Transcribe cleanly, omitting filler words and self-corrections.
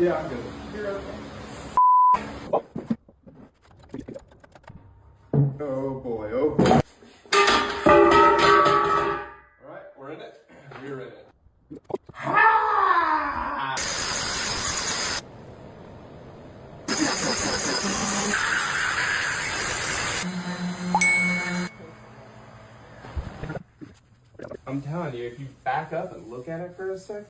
Yeah, I'm good. You're okay. Oh boy, oh boy. Alright, we're in it. We're in it. I'm telling you, if you back up and look at it for a second.